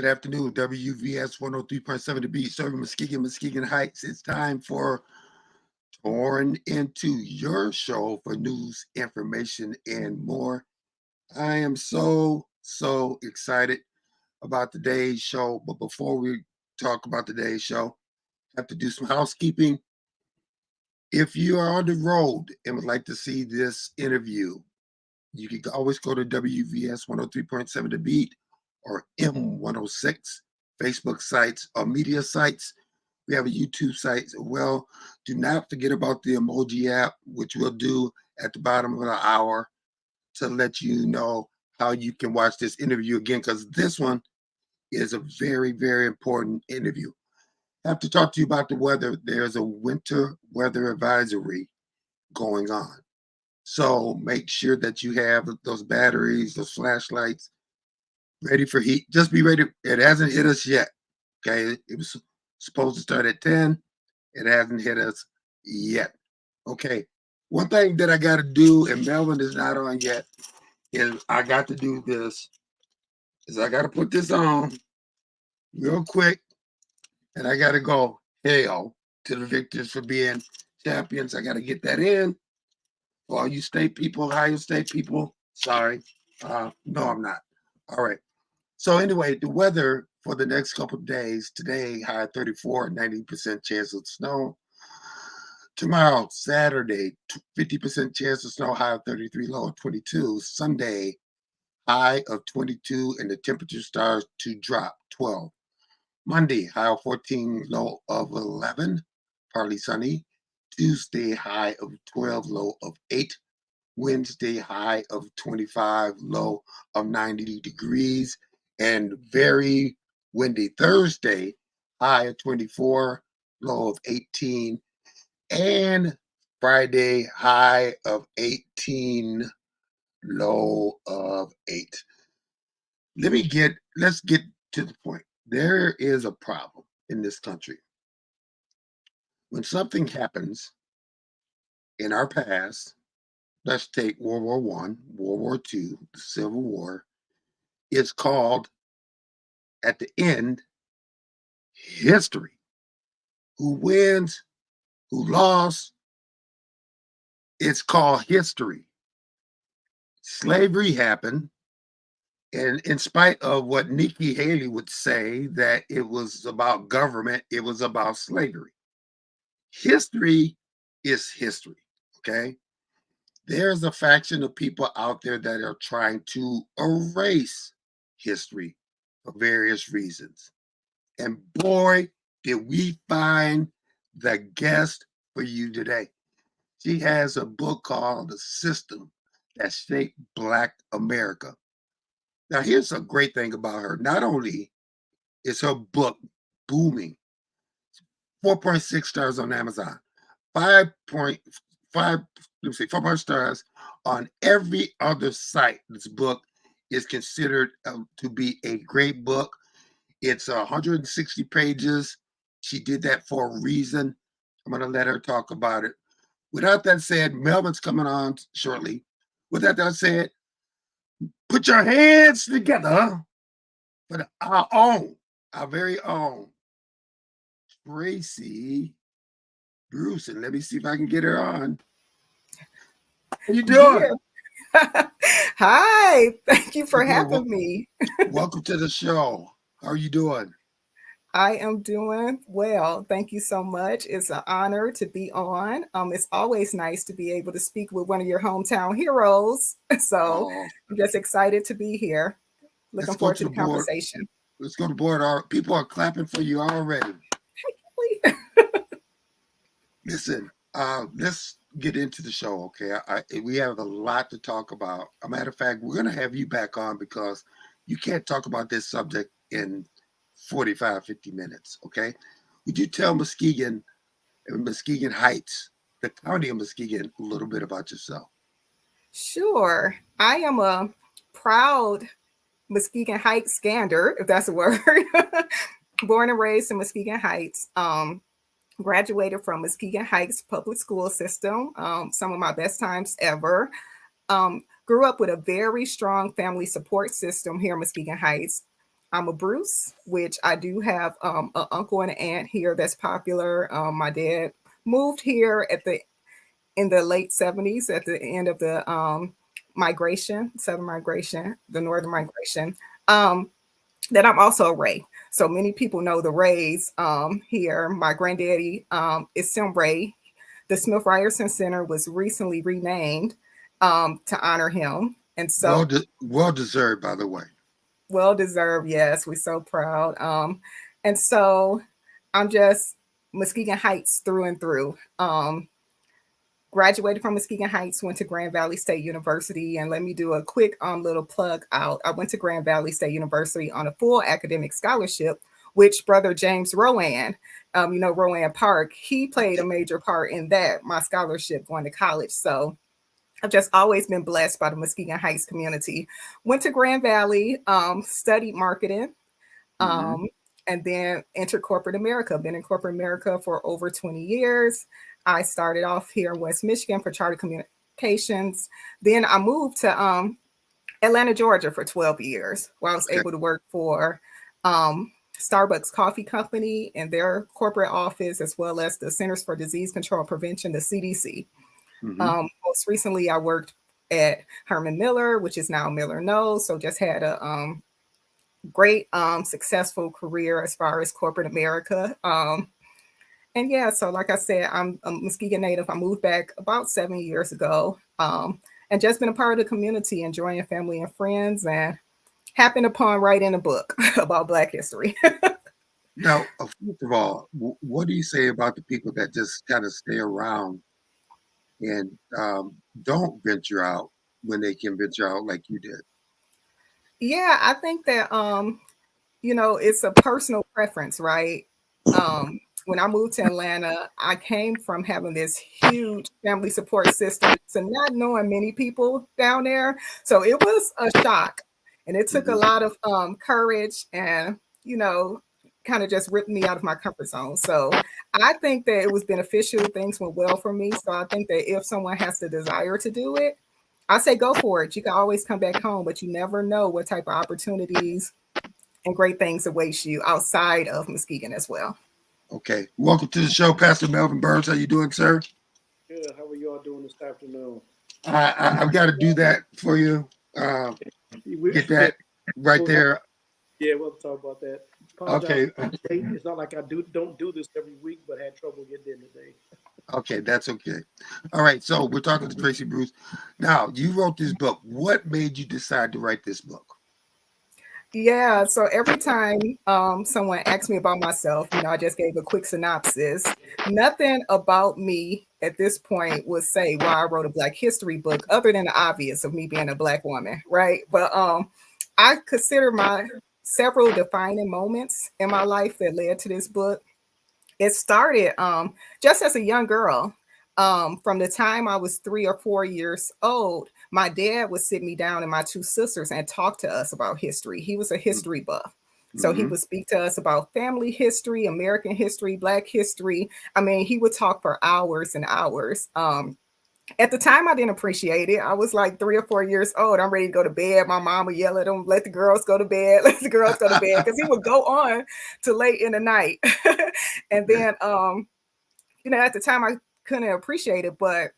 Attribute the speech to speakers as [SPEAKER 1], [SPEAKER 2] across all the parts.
[SPEAKER 1] Good afternoon, WVS 103.7 The Beat, serving Muskegon Heights. It's time for Torn Into Your Show for news, information, and more. I am so excited about today's show. But before we talk about today's show, I have to do some housekeeping. If you are on the road and would like to see this interview, you can always go to WVS 103.7 The Beat or M106 Facebook sites or media sites. We have a YouTube site as well. Do not forget about the emoji app, which we'll do at the bottom of the hour to let you know how you can watch this interview again, because this one is a very important interview. I have to talk to you about the weather. There's a winter weather advisory going on. So make sure that you have those batteries, those flashlights ready for heat. Just be ready. It hasn't hit us yet. Okay. It was supposed to start at 10. It hasn't hit us yet. Okay. One thing that I got to do, and Melvin is not on yet, is I got to do this, is I got to put this on real quick, and I got to go, hail to the victors for being champions. I got to get that in. For all you state people, Ohio State people, sorry. No, I'm not. All right. So anyway, the weather for the next couple of days, today, high 34, 90% chance of snow. Tomorrow, Saturday, 50% chance of snow, high of 33, low of 22. Sunday, high of 22, and the temperature starts to drop, 12. Monday, high of 14, low of 11, partly sunny. Tuesday, high of 12, low of 8. Wednesday, high of 25, low of 90 degrees, and very windy. Thursday, high of 24, low of 18, and Friday, high of 18, low of 8. Let's get to the point. There is a problem in this country. When something happens in our past, let's take World War I, World War II, the Civil War. It's called, at the end, history. Who wins, who lost, it's called history. Slavery happened, and in spite of what Nikki Haley would say, that it was about government, it was about slavery. History is history, okay? There's a faction of people out there that are trying to erase history for various reasons. And boy, did we find the guest for you today. She has a book called The System That Shaped Black America. Now, here's a great thing about her. Not only is her book booming, 4.6 stars on Amazon, 5.5, let me see, 4 stars on every other site. This book is considered to be a great book. It's 160 pages. She did that for a reason. I'm going to let her talk about it. Without that said, Melvin's coming on shortly. With that said, put your hands together for our very own Tracee Bruce. And let me see if I can get her on. How you doing?
[SPEAKER 2] Yeah. Hi, thank you for having me.
[SPEAKER 1] Welcome to the show. How are you doing?
[SPEAKER 2] I am doing well. Thank you so much. It's an honor to be on. It's always nice to be able to speak with one of your hometown heroes. So
[SPEAKER 1] Oh,
[SPEAKER 2] I'm just excited to be here.
[SPEAKER 1] let's
[SPEAKER 2] Looking
[SPEAKER 1] go
[SPEAKER 2] forward
[SPEAKER 1] to
[SPEAKER 2] to
[SPEAKER 1] the
[SPEAKER 2] the
[SPEAKER 1] board.
[SPEAKER 2] conversation.
[SPEAKER 1] Let's go to the board. Our people are clapping for you already. Listen, let's get into the show, okay? We have a lot to talk about. A matter of fact, we're going to have you back on because you can't talk about this subject in 45, 50 minutes, okay? Would you tell Muskegon Heights, the county of Muskegon, a little bit about yourself?
[SPEAKER 2] Sure. I am a proud Muskegon Heights Scander, if that's a word. Born and raised in Muskegon Heights. Graduated from Muskegon Heights public school system, some of my best times ever. Grew up with a very strong family support system here in Muskegon Heights. I'm a Bruce, which I do have an uncle and an aunt here that's popular. My dad moved here in the late 70s at the end of the migration, southern migration, the northern migration. Um, then I'm also a Ray. So many people know the Rays here. My granddaddy is Sim Ray. The Smith Ryerson Center was recently renamed to honor him. And so
[SPEAKER 1] Well deserved, by the way.
[SPEAKER 2] well deserved, yes. We're so proud. And so I'm just Muskegon Heights through and through. Graduated from Muskegon Heights, went to Grand Valley State University, and let me do a quick little plug out. I went to Grand Valley State University on a full academic scholarship, which brother James Rowan, Rowan Park, he played a major part in that, my scholarship going to college. So I've just always been blessed by the Muskegon Heights community. Went to Grand Valley, studied marketing,
[SPEAKER 1] Mm-hmm.
[SPEAKER 2] um, and then entered corporate America. Been in corporate America for over 20 years. I started off here in West Michigan for charter communications. Then I moved to Atlanta, Georgia for 12 years, where I was
[SPEAKER 1] Okay.
[SPEAKER 2] able to work for Starbucks Coffee Company in their corporate office, as well as the Centers for Disease Control and Prevention, the CDC.
[SPEAKER 1] Mm-hmm.
[SPEAKER 2] Most recently, I worked at Herman Miller, which is now Miller Knowles. So just had a great successful career as far as corporate America. And yeah, so like I said, I'm a Muskegon native. I moved back about 7 years ago, and just been a part of the community, enjoying family and friends, and happened upon writing a book about Black history.
[SPEAKER 1] Now, first of all, what do you say about the people that just kind of stay around and don't venture out when they can venture out like you did?
[SPEAKER 2] Yeah, I think that it's a personal preference, right? When I moved to Atlanta, I came from having this huge family support system to not knowing many people down there. So it was a shock. And it took a
[SPEAKER 1] Mm-hmm.
[SPEAKER 2] lot of courage and, you know, kind of just ripped me out of my comfort zone. So I think that it was beneficial. Things went well for me. So I think that if someone has the desire to do it, I say go for it. You can always come back home, but you never know what type of opportunities and great things await you outside of Muskegon as well.
[SPEAKER 1] Okay. Welcome to the show, Pastor Melvin Burns. How you doing, sir?
[SPEAKER 3] Good. How are y'all doing this afternoon?
[SPEAKER 1] I've got to do that for you. Uh, get that right
[SPEAKER 3] We'll have-
[SPEAKER 1] there.
[SPEAKER 3] yeah, we'll talk about that. Apologize
[SPEAKER 1] Okay.
[SPEAKER 3] for the date. It's not like I don't do this every week, but had trouble getting in today.
[SPEAKER 1] Okay, that's okay. All right. So we're talking to Tracee Bruce. Now, you wrote this book. What made you decide to write this book?
[SPEAKER 2] Yeah, so every time someone asks me about myself, I just gave a quick synopsis. Nothing about me at this point would say why I wrote a Black history book, other than the obvious of me being a Black woman, right? But I consider my several defining moments in my life that led to this book. It started just as a young girl. From the time I was 3 or 4 years old, my dad would sit me down and my two sisters and talk to us about history. He was a history buff. So he
[SPEAKER 1] Mm-hmm.
[SPEAKER 2] would speak to us about family history, American history, Black history. I mean, he would talk for hours and hours. At the time, I didn't appreciate it. I was like 3 or 4 years old. I'm ready to go to bed. My mom would yell at him, let the girls go to bed, let the girls go to bed, because he would go on to late in the night. And
[SPEAKER 1] Okay.
[SPEAKER 2] then, at the time, I couldn't appreciate it. But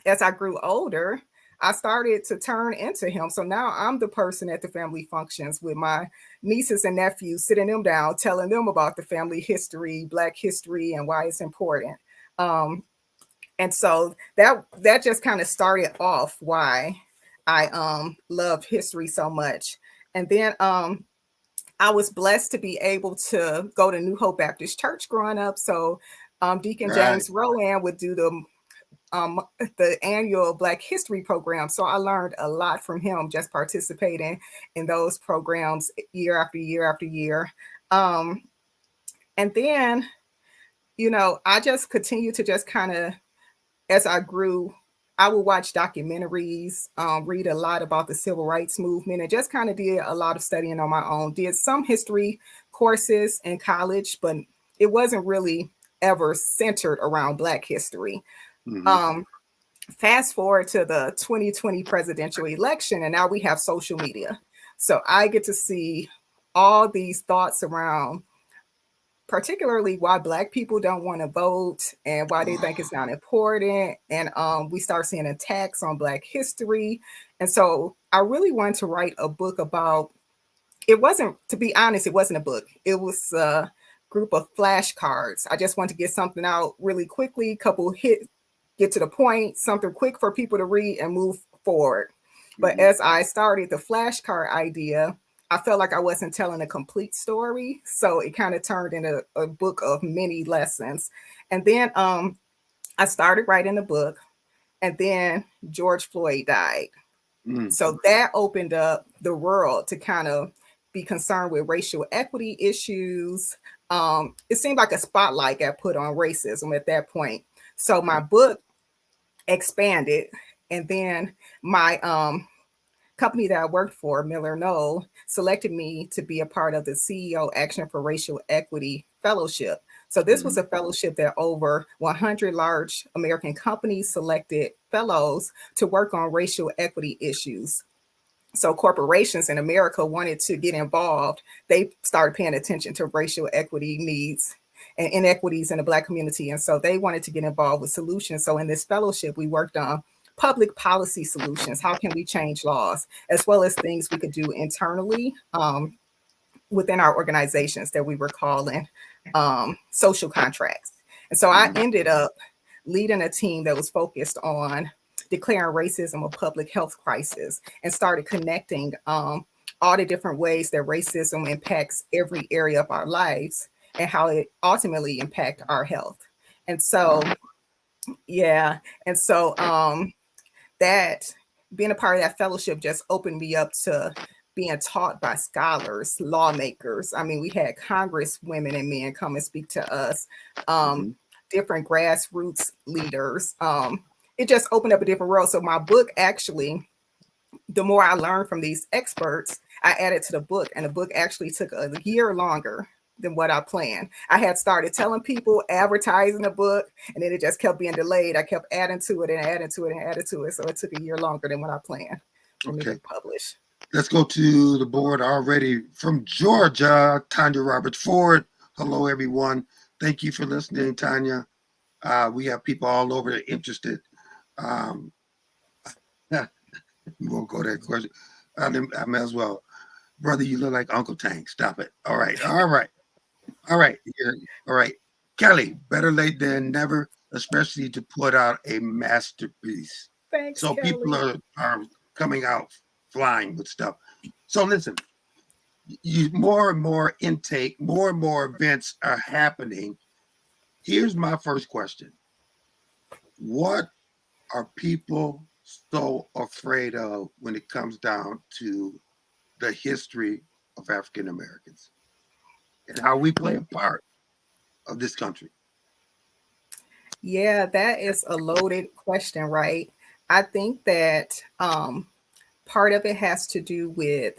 [SPEAKER 2] as I grew older, I started to turn into him. So now I'm the person at the family functions with my nieces and nephews, sitting them down, telling them about the family history, Black history, and why it's important. Um, and so that just kind of started off why I love history so much. And then I was blessed to be able to go to New Hope Baptist Church growing up. So Deacon
[SPEAKER 1] Right.
[SPEAKER 2] James Rowan would do um, the annual Black History program. So I learned a lot from him just participating in those programs year after year after year. Um, and then, I just continued to just kind of, as I grew, I would watch documentaries, read a lot about the civil rights movement, and just kind of did a lot of studying on my own. Did some history courses in college, but it wasn't really ever centered around Black history.
[SPEAKER 1] Mm-hmm.
[SPEAKER 2] Um, Fast forward to the 2020 presidential election, and now we have social media. So I get to see all these thoughts around particularly why Black people don't want to vote and why they think it's not important. And we start seeing attacks on Black history. And so I really wanted to write a book about, it wasn't, to be honest, it wasn't a book. It was a group of flashcards. I just wanted to get something out really quickly, get to the point, something quick for people to read and move forward. But as I started the flashcard idea, I felt like I wasn't telling a complete story. So it kind of turned into a book of many lessons. And then I started writing the book, and then George Floyd died. So that opened up the world to kind of be concerned with racial equity issues. It seemed like a spotlight got put on racism at that point. So my book expanded, and then my company that I worked for, Miller Knoll, selected me to be a part of the CEO Action for Racial Equity Fellowship. So this was a fellowship that over 100 large American companies selected fellows to work on racial equity issues. So corporations in America wanted to get involved. They started paying attention to racial equity needs and inequities in the Black community. And so they wanted to get involved with solutions. So in this fellowship, we worked on public policy solutions. How can we change laws, as well as things we could do internally within our organizations that we were calling social contracts. And so I ended up leading a team that was focused on declaring racism a public health crisis and started connecting all the different ways that racism impacts every area of our lives and how it ultimately impacts our health. And so, yeah. And so that being a part of that fellowship just opened me up to being taught by scholars, lawmakers. I mean, we had Congress women and men come and speak to us, different grassroots leaders. It just opened up a different world. So my book actually, the more I learned from these experts, I added to the book, and the book actually took a year longer than what I planned. I had started telling people, advertising the book, and then it just kept being delayed. I kept adding to it and adding to it and adding to it. So it took a year longer than what I planned for me to publish.
[SPEAKER 1] Let's go to the board already from Georgia, Tanya Roberts Ford. Hello, everyone. Thank you for listening, Tanya. We have people all over that interested. We won't go that question. I may as well. Brother, you look like Uncle Tank. Stop it. All right. All right. All right. All right. Kelly, better late than never, especially to put out a masterpiece.
[SPEAKER 2] Thanks,
[SPEAKER 1] so
[SPEAKER 2] Kelly.
[SPEAKER 1] People are coming out flying with stuff. So listen, more and more intake, more and more events are happening. Here's my first question. What are people so afraid of when it comes down to the history of African Americans and how we play a part of this country?
[SPEAKER 2] Yeah, that is a loaded question, right? I think that part of it has to do with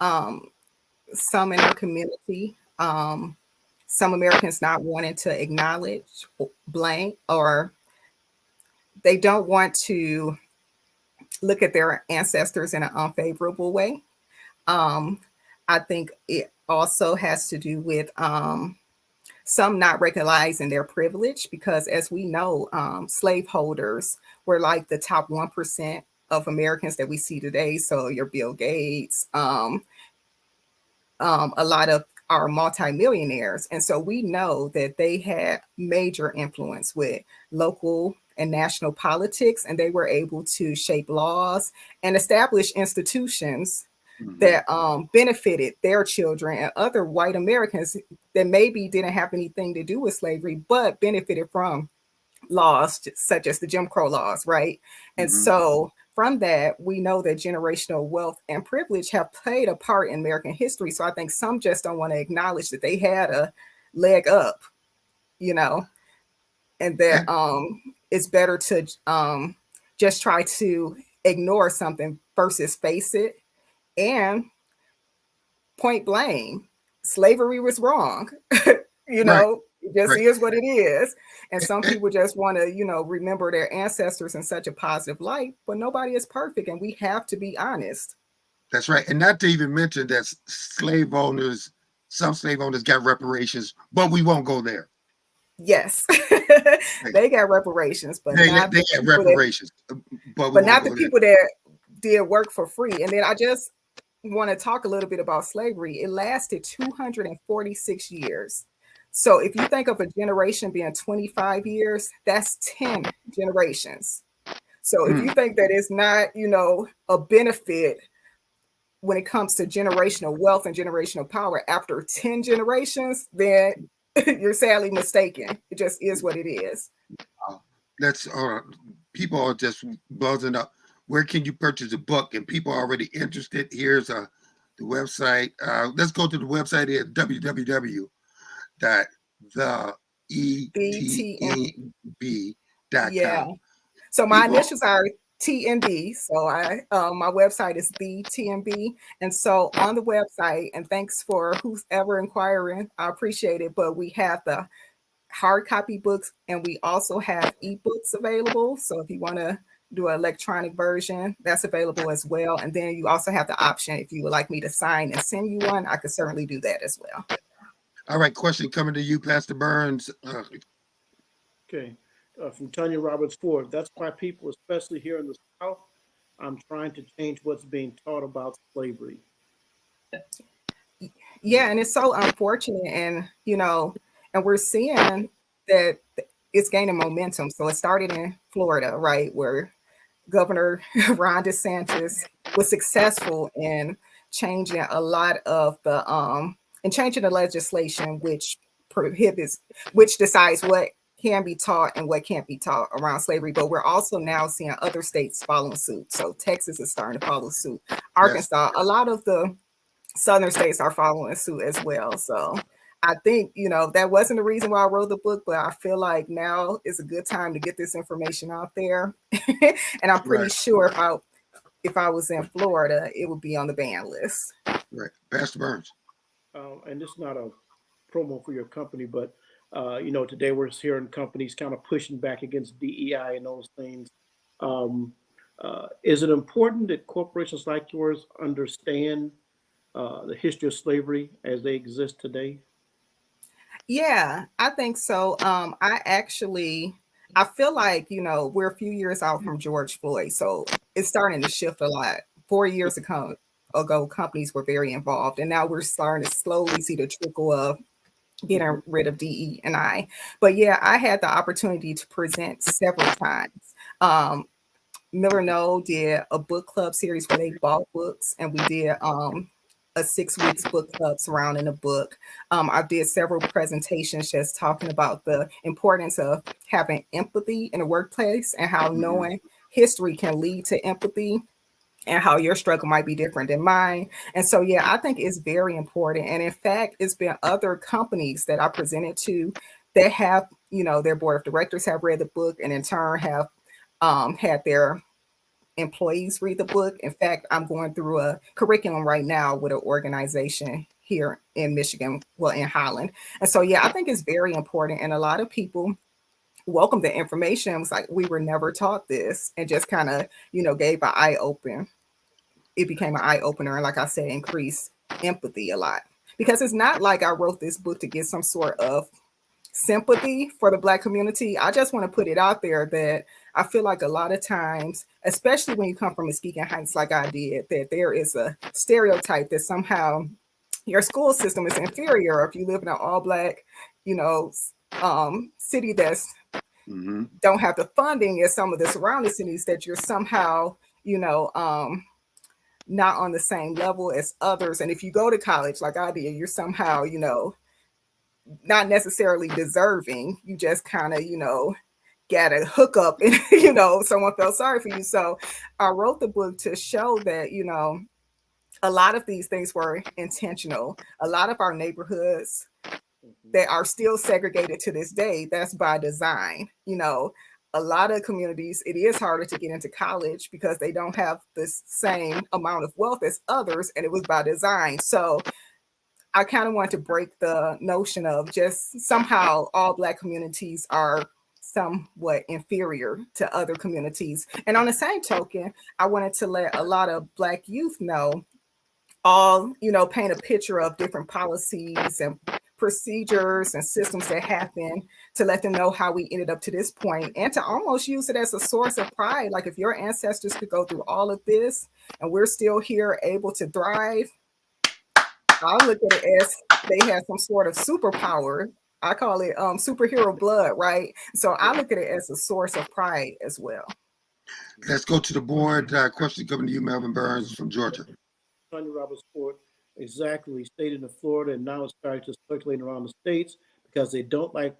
[SPEAKER 2] some in the community, some Americans not wanting to acknowledge, blame, or they don't want to look at their ancestors in an unfavorable way. I think it also has to do with some not recognizing their privilege, because as we know, slaveholders were like the top 1% of Americans that we see today. So your Bill Gates, a lot of our multimillionaires. And so we know that they had major influence with local and national politics, and they were able to shape laws and establish institutions that benefited their children and other white Americans that maybe didn't have anything to do with slavery, but benefited from laws such as the Jim Crow laws, right? And so from that, we know that generational wealth and privilege have played a part in American history. So I think some just don't want to acknowledge that they had a leg up, you know, and that it's better to just try to ignore something versus face it. And point blank, slavery was wrong. You know, it just is what it is. And some people just want to, you know, remember their ancestors in such a positive light, but nobody is perfect. And we have to be honest.
[SPEAKER 1] That's right. And not to even mention that some slave owners got reparations, but we won't go there.
[SPEAKER 2] Yes,
[SPEAKER 1] Right.
[SPEAKER 2] they got reparations, but
[SPEAKER 1] They
[SPEAKER 2] not
[SPEAKER 1] they
[SPEAKER 2] the
[SPEAKER 1] got
[SPEAKER 2] people that,
[SPEAKER 1] reparations, but we
[SPEAKER 2] but
[SPEAKER 1] won't
[SPEAKER 2] not the
[SPEAKER 1] go there.
[SPEAKER 2] people that did work for free. And then I just want to talk a little bit about slavery. It lasted 246 years. So if you think of a generation being 25 years, that's 10 generations. So if you
[SPEAKER 1] Mm.
[SPEAKER 2] think that it's not, a benefit when it comes to generational wealth and generational power after 10 generations, then you're sadly mistaken. It just is what it is.
[SPEAKER 1] That's people are just buzzing up. Where can you purchase a book? And people are already interested. Here's the website. Let's go to the website at
[SPEAKER 2] BTM. Yeah.
[SPEAKER 1] www.theTNB.com.
[SPEAKER 2] So my
[SPEAKER 1] People,
[SPEAKER 2] initials are TNB. So my website is the TNB. And so on the website, and thanks for who's ever inquiring, I appreciate it. But we have the hard copy books and we also have ebooks available. So if you want to do an electronic version, that's available as well. And then you also have the option, if you would like me to sign and send you one, I could certainly do that as well.
[SPEAKER 1] all right, question coming to you, Pastor Burns.
[SPEAKER 3] Okay. From Tanya Roberts Ford. That's why people, especially here in the South, I'm trying to change what's being taught about slavery.
[SPEAKER 2] Yeah, and it's so unfortunate, and we're seeing that it's gaining momentum. So it started in Florida, right, where Governor Ron DeSantis was successful in changing a lot of changing the legislation which decides what can be taught and what can't be taught around slavery. But we're also now seeing other states following suit. So Texas is starting to follow suit.
[SPEAKER 1] Yes,
[SPEAKER 2] Arkansas, a lot of the southern states are following suit as well. So I think, that wasn't the reason why I wrote the book, but I feel like now is a good time to get this information out there. And I'm pretty
[SPEAKER 1] right,
[SPEAKER 2] sure if I was in Florida, it would be on the ban list.
[SPEAKER 1] right. Pastor Burns.
[SPEAKER 3] And this is not a promo for your company, but today we're hearing companies kind of pushing back against DEI and those things. Um, is it important that corporations like yours understand the history of slavery as they exist today?
[SPEAKER 2] Yeah, I think so. I feel like, we're a few years out from George Floyd. So it's starting to shift a lot. 4 years ago, companies were very involved. And now we're starting to slowly see the trickle of getting rid of DE and I. But yeah, I had the opportunity to present several times. Um, Miller No did a book club series where they bought books, and we did a 6 weeks book club surrounding a book. I did several presentations just talking about the importance of having empathy in the workplace and how
[SPEAKER 1] Mhm.
[SPEAKER 2] knowing history can lead to empathy and how your struggle might be different than mine. And so, yeah, I think it's very important. And in fact, it's been other companies that I presented to that have, their board of directors have read the book and in turn have had their employees read the book. In fact, I'm going through a curriculum right now with an organization here in Michigan, well, in Holland. And so, yeah, I think it's very important. And a lot of people welcome the information. It was like, we were never taught this, and just kind of, gave an eye open. It became an eye opener. And like I said, increased empathy a lot. Because it's not like I wrote this book to get some sort of sympathy for the Black community. I just want to put it out there that I feel like a lot of times, especially when you come from Muskegon Heights like I did, that there is a stereotype that somehow your school system is inferior. If you live in an all Black, you know, city that's
[SPEAKER 1] Mhm.
[SPEAKER 2] don't have the funding as some of the surrounding cities, that you're somehow, you know, not on the same level as others. And if you go to college like I did, you're somehow, not necessarily deserving. You just kind of, got a hookup and, someone felt sorry for you. So I wrote the book to show that, a lot of these things were intentional. A lot of our neighborhoods
[SPEAKER 3] Mhm.
[SPEAKER 2] that are still segregated to this day, that's by design. A lot of communities, it is harder to get into college because they don't have the same amount of wealth as others, and it was by design. So I kind of want to break the notion of just somehow all Black communities are somewhat inferior to other communities. And on the same token, I wanted to let a lot of Black youth know all, paint a picture of different policies and procedures and systems that happen to let them know how we ended up to this point, and to almost use it as a source of pride. Like, if your ancestors could go through all of this and we're still here able to thrive, I look at it as they had some sort of superpower. I call it superhero blood, right? So I look at it as a source of pride as well.
[SPEAKER 1] Let's go to the board. Question coming to you, Melvin Burns from Georgia.
[SPEAKER 3] Tanya Roberts Ford exactly stated in Florida, and now it's starting to circulate around the states because they don't like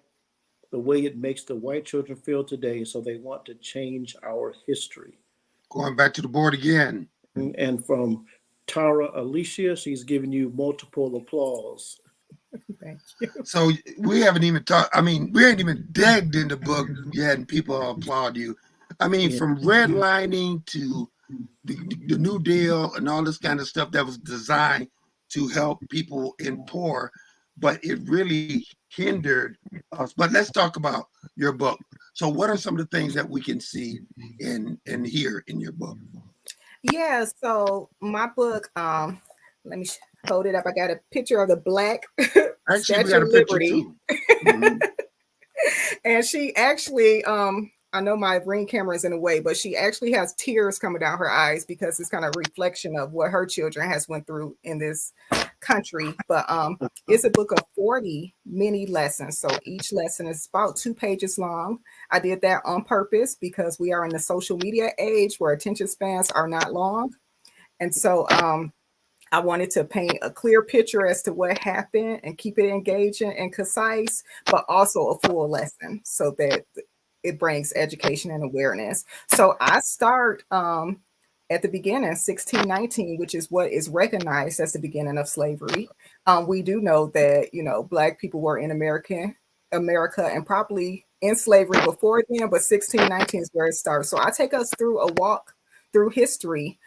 [SPEAKER 3] the way it makes the white children feel today, so they want to change our history.
[SPEAKER 1] Going back to the board again.
[SPEAKER 3] And from Tara Alicia, she's giving you multiple applause.
[SPEAKER 2] Thank you.
[SPEAKER 1] So we haven't even talked. I mean, we ain't even digged in the book yet, and people applaud you. I mean, from redlining to the New Deal and all this kind of stuff that was designed to help people in poor, but it really hindered us. But let's talk about your book. So what are some of the things that we can see and hear in your book?
[SPEAKER 2] Yeah, so my book, let me hold it up. I got a picture of the Black Statue of Liberty. Mm-hmm. And she actually, I know my ring camera is in the way, but she actually has tears coming down her eyes because it's kind of a reflection of what her children has went through in this country. But it's a book of 40 mini lessons. So each lesson is about 2 pages long. I did that on purpose because we are in the social media age where attention spans are not long. And so I wanted to paint a clear picture as to what happened and keep it engaging and concise, but also a full lesson so that it brings education and awareness. So I start at the beginning, 1619, which is what is recognized as the beginning of slavery. We do know that, Black people were in America and probably in slavery before then, but 1619 is where it starts. So I take us through a walk through history.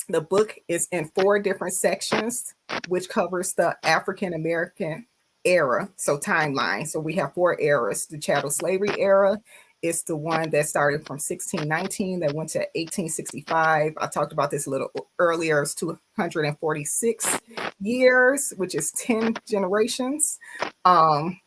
[SPEAKER 2] The book is in 4 different sections, which covers the African American era, so timeline. So we have 4 eras. The chattel slavery era is the one that started from 1619 that went to 1865. I talked about this a little earlier. It's 246 years, which is 10 generations. And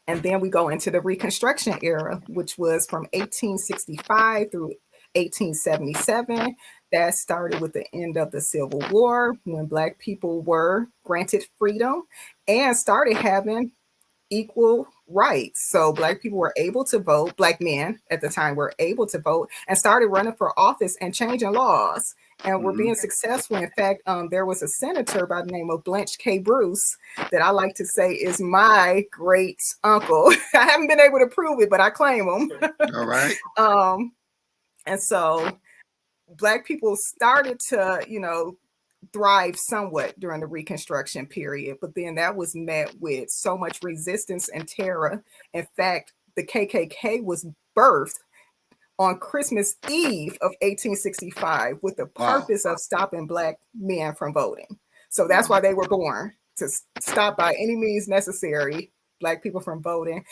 [SPEAKER 2] then we go into the Reconstruction era, which was from 1865 through 1877. That started with the end of the Civil War, when Black people were granted freedom and started having equal rights. So Black people were able to vote. Black men at the time were able to vote and started running for office and changing laws. And we're being successful. In fact, there was a senator by the name of Blanche K. Bruce that I like to say is my great uncle. I haven't been able to prove it, but I claim him.
[SPEAKER 1] All right.
[SPEAKER 2] And so Black people started to, thrive somewhat during the Reconstruction period, but then that was met with so much resistance and terror. In fact, the KKK was birthed on Christmas Eve of 1865 with the purpose of stopping Black men from voting. So that's why they were born, to stop by any means necessary Black people from voting.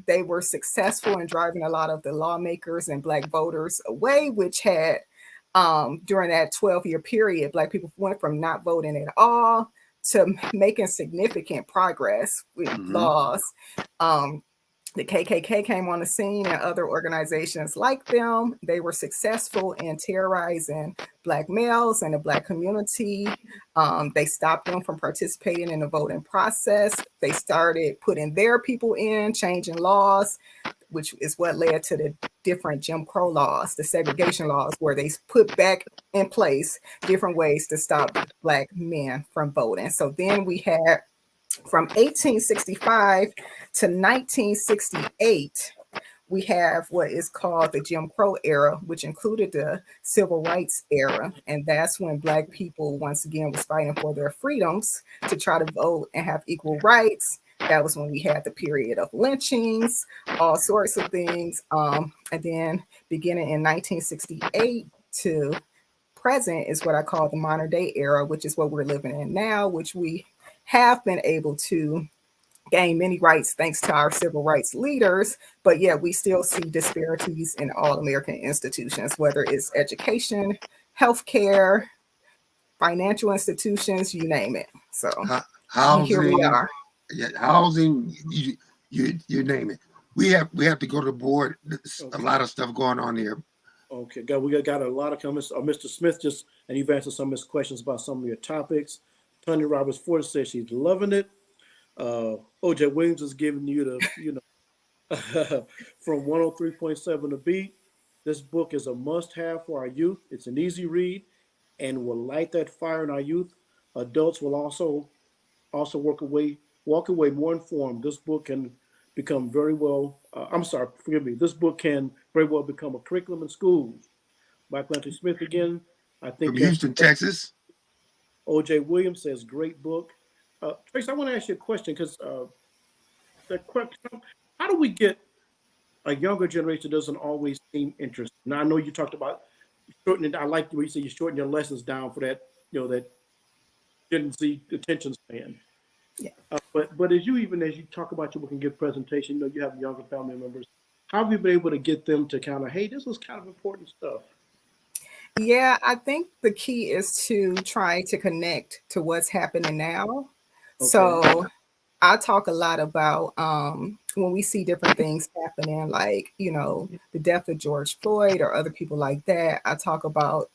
[SPEAKER 2] They were successful in driving a lot of the lawmakers and Black voters away, which had during that 12-year period, Black people went from not voting at all to making significant progress with laws. The KKK came on the scene and other organizations like them. They were successful in terrorizing Black males and the Black community. They stopped them from participating in the voting process. They started putting their people in, changing laws, which is what led to the different Jim Crow laws, the segregation laws, where they put back in place different ways to stop Black men from voting. So then we had from 1865 to 1968, we have what is called the Jim Crow era, which included the Civil Rights era. And that's when Black people, once again, was fighting for their freedoms to try to vote and have equal rights. That was when we had the period of lynchings, all sorts of things. And then beginning in 1968 to present is what I call the modern day era, which is what we're living in now, which we have been able to gain many rights thanks to our civil rights leaders. But yet we still see disparities in all American institutions, whether it's education, healthcare, financial institutions, you name it. So here we
[SPEAKER 1] Housing,
[SPEAKER 2] are.
[SPEAKER 1] housing, you name it. We have to go to the board. There's a
[SPEAKER 3] Okay.
[SPEAKER 1] lot of stuff going on here.
[SPEAKER 3] Okay, we got a lot of comments. Mr. Smith just, and you've answered some of his questions about some of your topics. Tony Roberts Ford says she's loving it. OJ Williams is giving you from 103.7 to beat. This book is a must-have for our youth. It's an easy read and will light that fire in our youth. Adults will also walk away more informed. This book can become very well. I'm sorry, forgive me. This book can very well become a curriculum in schools. Michael Anthony Smith again. I
[SPEAKER 1] From
[SPEAKER 3] think that's
[SPEAKER 1] Houston, Texas.
[SPEAKER 3] O.J. Williams says great book. Tracee, I want to ask you a question because how do we get a younger generation that doesn't always seem interested? Now I know you talked about shortening. I like the way you say you shorten your lessons down for that, that Gen Z attention span.
[SPEAKER 2] Yeah.
[SPEAKER 3] But as you talk about your book and give presentation, you have younger family members. How have you been able to get them to kind of, hey, this was kind of important stuff?
[SPEAKER 2] Yeah, I think the key is to try to connect to what's happening now.
[SPEAKER 3] Okay.
[SPEAKER 2] So I talk a lot about when we see different things happening, like, the death of George Floyd or other people like that. I talk about,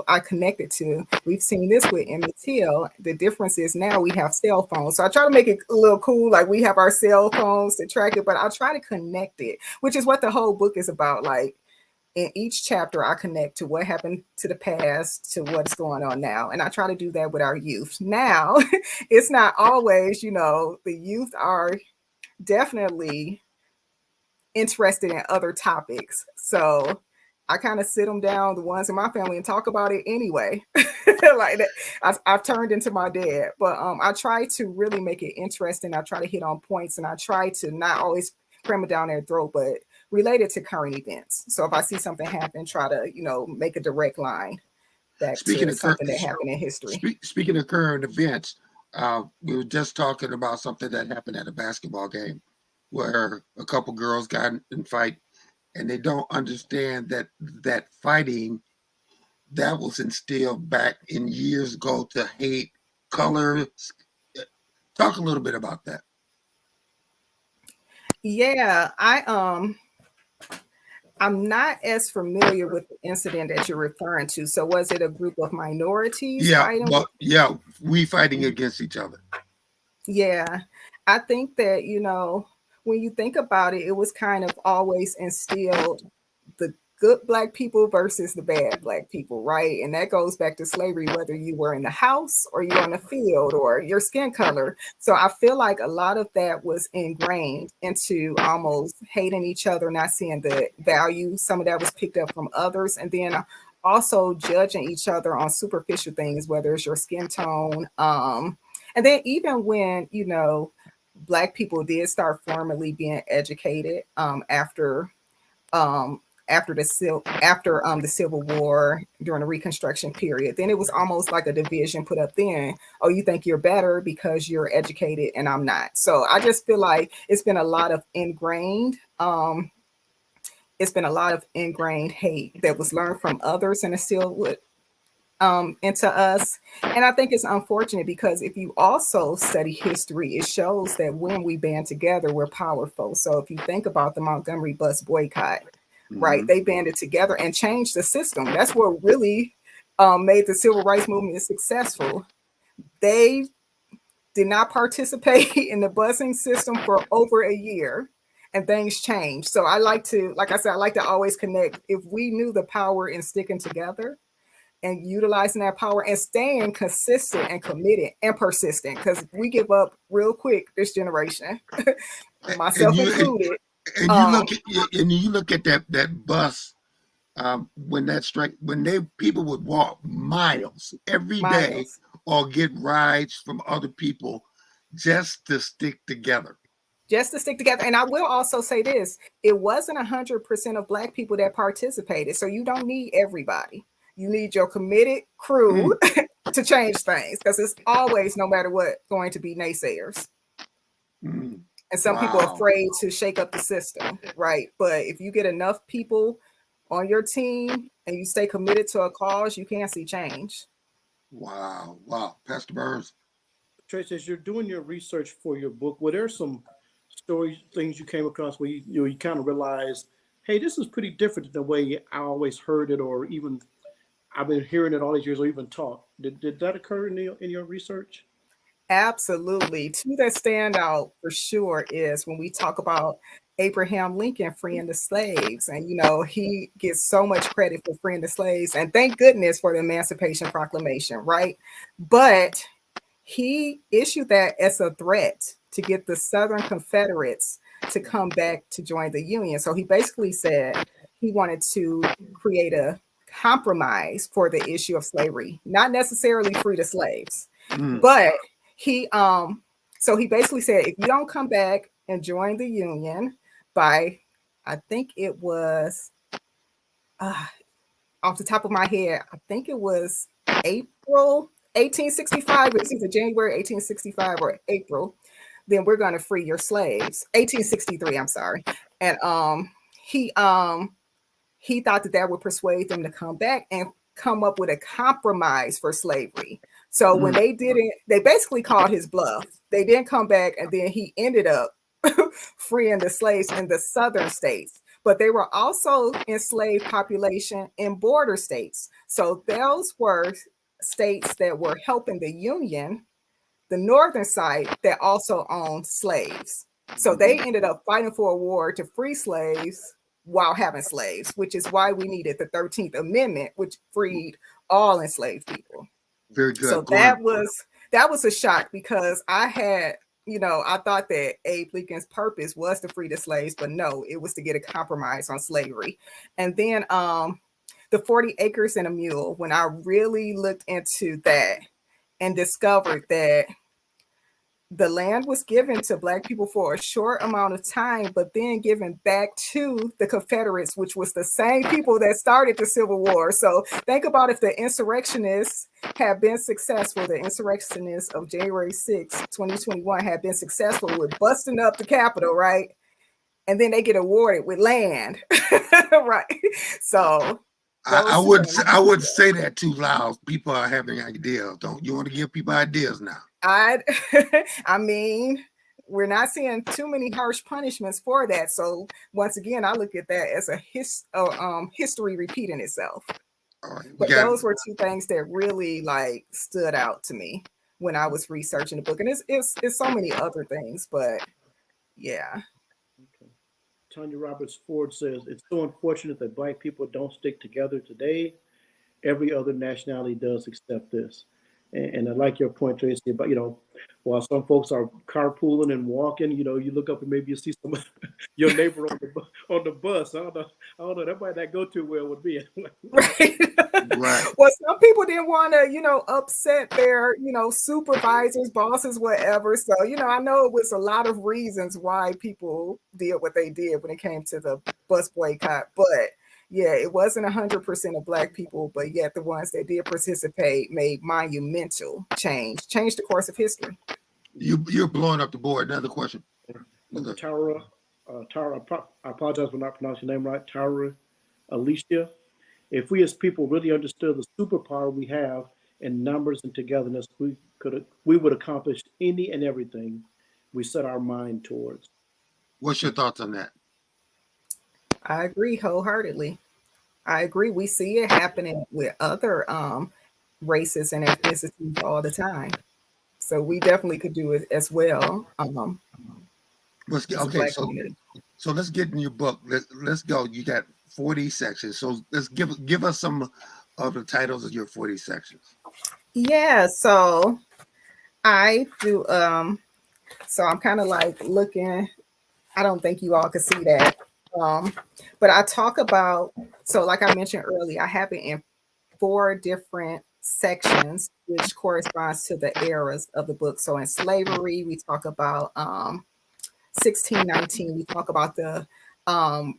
[SPEAKER 2] I connect it to, we've seen this with Emmett Till. The difference is now we have cell phones. So I try to make it a little cool, like we have our cell phones to track it, but I try to connect it, which is what the whole book is about. Like, in each chapter, I connect to what happened to the past to what's going on now. And I try to do that with our youth. Now, it's not always, the youth are definitely interested in other topics. So I kind of sit them down, the ones in my family, and talk about it anyway. Like that, I've turned into my dad. But I try to really make it interesting. I try to hit on points, and I try to not always cram it down their throat, but related to current events. So if I see something happen, try to, make a direct line back
[SPEAKER 1] Speaking
[SPEAKER 2] to
[SPEAKER 1] of
[SPEAKER 2] something that happened in history.
[SPEAKER 1] speaking of current events, we were just talking about something that happened at a basketball game where a couple girls got in fight, and they don't understand that fighting that was instilled back in years ago to hate color. Talk a little bit about that.
[SPEAKER 2] Yeah, I'm not as familiar with the incident that you're referring to. So was it a group of minorities
[SPEAKER 1] Yeah,
[SPEAKER 2] fighting?
[SPEAKER 1] well, yeah, we fighting against each other.
[SPEAKER 2] Yeah, I think that, when you think about it, it was kind of always instilled the good Black people versus the bad Black people, right? And that goes back to slavery, whether you were in the house or you're on the field or your skin color. So I feel like a lot of that was ingrained into almost hating each other, not seeing the value. Some of that was picked up from others. And then also judging each other on superficial things, whether it's your skin tone. And then even when, Black people did start formally being educated after the Civil War during the Reconstruction period, then it was almost like a division put up then. Oh, you think you're better because you're educated and I'm not. So I just feel like it's been a lot of ingrained hate that was learned from others and it still would into us. And I think it's unfortunate because if you also study history, it shows that when we band together, we're powerful. So if you think about the Montgomery bus boycott, right, they banded together and changed the system. That's what really made the civil rights movement successful. They did not participate in the busing system for over a year and things changed. So I like to always connect. If we knew the power in sticking together and utilizing that power and staying consistent and committed and persistent, because we give up real quick this generation, myself included.
[SPEAKER 1] And you look at that bus when people would walk miles every day or get rides from other people just to stick together.
[SPEAKER 2] And I will also say this, it wasn't 100% of Black people that participated. So you don't need everybody. You need your committed crew to change things, because it's always, no matter what, going to be naysayers. And some people are afraid to shake up the system, right? But if you get enough people on your team and you stay committed to a cause, you can see change.
[SPEAKER 1] Wow. Wow. Pastor Burns.
[SPEAKER 3] Tracee, as you're doing your research for your book, were there some stories, things you came across where you kind of realized, hey, this is pretty different than the way I always heard it, or even I've been hearing it all these years, or even taught? Did that occur in your research?
[SPEAKER 2] Absolutely. Two that stand out for sure is when we talk about Abraham Lincoln freeing the slaves. And, he gets so much credit for freeing the slaves. And thank goodness for the Emancipation Proclamation, right? But he issued that as a threat to get the Southern Confederates to come back to join the Union. So he basically said he wanted to create a compromise for the issue of slavery, not necessarily free the slaves, but he so he basically said if you don't come back and join the Union by, I think it was off the top of my head, I think it was April 1865. It was either January 1865 or April. Then we're going to free your slaves. 1863. I'm sorry. And he thought that would persuade them to come back and come up with a compromise for slavery. So when they didn't, they basically called his bluff. They didn't come back, and then he ended up freeing the slaves in the southern states. But they were also enslaved population in border states. So those were states that were helping the Union, the northern side, that also owned slaves. So they ended up fighting for a war to free slaves while having slaves, which is why we needed the 13th Amendment, which freed all enslaved people.
[SPEAKER 1] Very good.
[SPEAKER 2] So that was a shock, because I had, I thought that Abe Lincoln's purpose was to free the slaves, but no, it was to get a compromise on slavery. And then the 40 acres and a mule, when I really looked into that and discovered that the land was given to Black people for a short amount of time, but then given back to the Confederates, which was the same people that started the Civil War. So think about if the insurrectionists had been successful, the insurrectionists of January 6, 2021 had been successful with busting up the Capitol, right? And then they get awarded with land, right? So
[SPEAKER 1] I wouldn't say that too loud. People are having ideas. Don't you want to give people ideas now?
[SPEAKER 2] I mean, we're not seeing too many harsh punishments for that. So once again, I look at that as a history repeating itself.
[SPEAKER 1] All right,
[SPEAKER 2] but those were two things that really stood out to me when I was researching the book, and it's so many other things, but yeah.
[SPEAKER 3] Okay. Tanya Roberts Ford says it's so unfortunate that Black people don't stick together today. Every other nationality does except this. And I like your point, Tracee, about, while some folks are carpooling and walking, you look up and maybe you see some your neighbor on the bus. I don't know. That might not go too well with me.
[SPEAKER 2] Right.
[SPEAKER 1] Right.
[SPEAKER 2] Well, some people didn't want to, upset their, supervisors, bosses, whatever. So, I know it was a lot of reasons why people did what they did when it came to the bus boycott. But yeah, it wasn't 100% of Black people, but yet the ones that did participate made monumental change the course of history.
[SPEAKER 1] You're blowing up the board. Another question.
[SPEAKER 3] Tara, I apologize for not pronouncing your name right. Tara Alicia. If we as people really understood the superpower we have in numbers and togetherness, we would accomplish any and everything we set our mind towards.
[SPEAKER 1] What's your thoughts on that?
[SPEAKER 2] I agree wholeheartedly. I agree. We see it happening with other races and ethnicities all the time. So we definitely could do it as well.
[SPEAKER 1] Okay, so let's get in your book. Let's go. You got 40 sections. So let's give us some of the titles of your 40 sections.
[SPEAKER 2] Yeah, so I do so I'm kind of looking. I don't think you all can see that. But I talk about, so like I mentioned earlier, I have it in 4 different sections, which corresponds to the eras of the book. So in slavery, we talk about 1619, we talk about the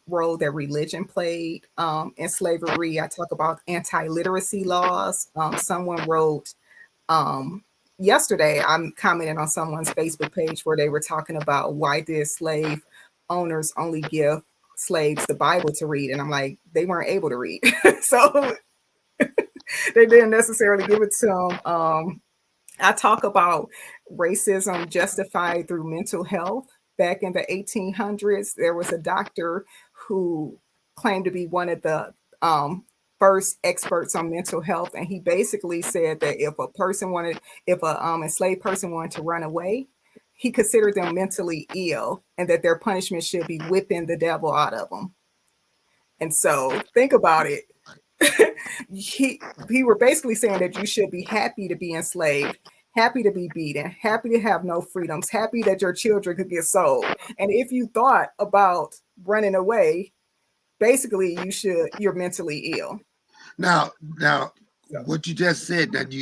[SPEAKER 2] role that religion played in slavery. I talk about anti-literacy laws. Someone wrote yesterday, I'm commenting on someone's Facebook page where they were talking about why did slave owners only give slaves the Bible to read, and I'm like, they weren't able to read. So They didn't necessarily give it to them. I talk about racism justified through mental health. Back in the 1800s, there was a doctor who claimed to be one of the first experts on mental health, and he basically said that if a enslaved person wanted to run away, he considered them mentally ill, and that their punishment should be whipping the devil out of them. And so, think about it. He were basically saying that you should be happy to be enslaved, happy to be beaten, happy to have no freedoms, happy that your children could get sold. And if you thought about running away, basically you're mentally ill.
[SPEAKER 1] Now,
[SPEAKER 2] So,
[SPEAKER 1] what you just said, that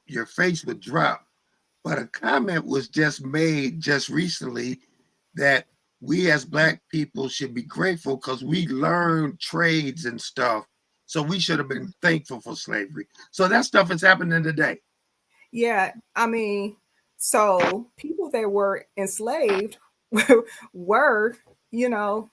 [SPEAKER 1] your face would drop, but a comment was just made just recently that we as Black people should be grateful because we learned trades and stuff. So we should have been thankful for slavery. So that stuff is happening today.
[SPEAKER 2] yeah, I mean, so people that were enslaved were, you know,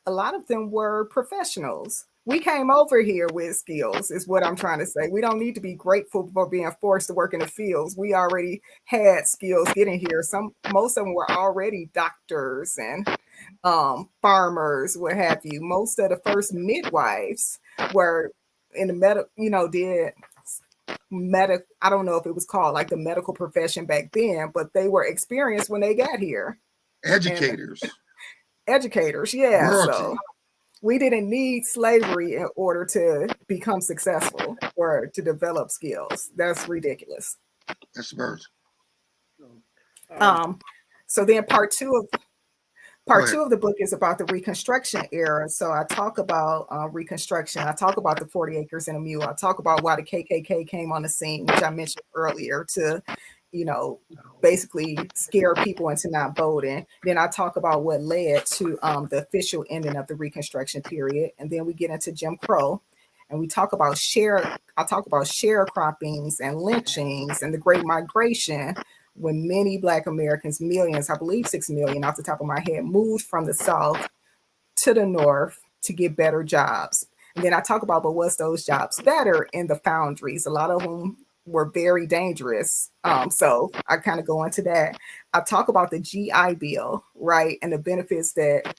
[SPEAKER 2] a lot of them were professionals. We came over here with skills, is what I'm trying to say. We don't need to be grateful for being forced to work in the fields. We already had skills getting here. Most of them were already doctors and farmers, what have you. Most of the first midwives were in the did I don't know if it was called like the medical profession back then, but they were experienced when they got here.
[SPEAKER 1] Educators,
[SPEAKER 2] And educators, yeah.
[SPEAKER 1] royalty.
[SPEAKER 2] So we didn't need slavery in order to become successful or to develop skills. That's ridiculous.
[SPEAKER 1] That's birds.
[SPEAKER 3] Um,
[SPEAKER 2] So then
[SPEAKER 1] Go
[SPEAKER 2] part
[SPEAKER 1] ahead.
[SPEAKER 2] two of the book is about the Reconstruction era. So I talk about Reconstruction. I talk about the 40 acres and a mule. I talk about why the KKK came on the scene, which I mentioned earlier, to, basically scare people into not voting. Then I talk about what led to the official ending of the Reconstruction period. And then we get into Jim Crow. And I talk about sharecroppings and lynchings and the Great Migration, when many Black Americans, millions, I believe 6 million off the top of my head, moved from the South to the North to get better jobs. And then I talk about, but was those jobs better in the foundries? A lot of them were very dangerous. So I kind of go into that. I talk about the GI Bill, right? And the benefits that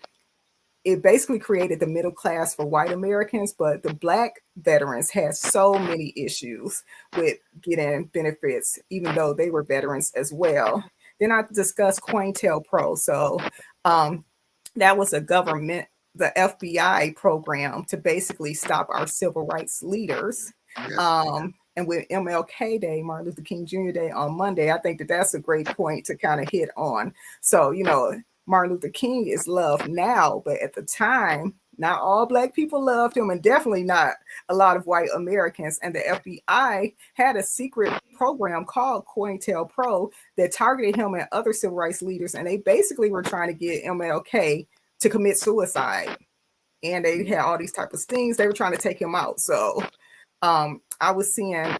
[SPEAKER 2] it basically created the middle class for white Americans, but the Black veterans had so many issues with getting benefits, even though they were veterans as well. Then I discussed COINTELPRO. So that was the FBI program to basically stop our civil rights leaders.
[SPEAKER 1] Yes.
[SPEAKER 2] And with MLK Day, Martin Luther King Jr. Day on Monday, I think that that's a great point to kind of hit on. So, Martin Luther King is loved now, but at the time, not all Black people loved him, and definitely not a lot of white Americans. And the FBI had a secret program called COINTELPRO that targeted him and other civil rights leaders. And they basically were trying to get MLK to commit suicide. And they had all these type of things. They were trying to take him out. So I was seeing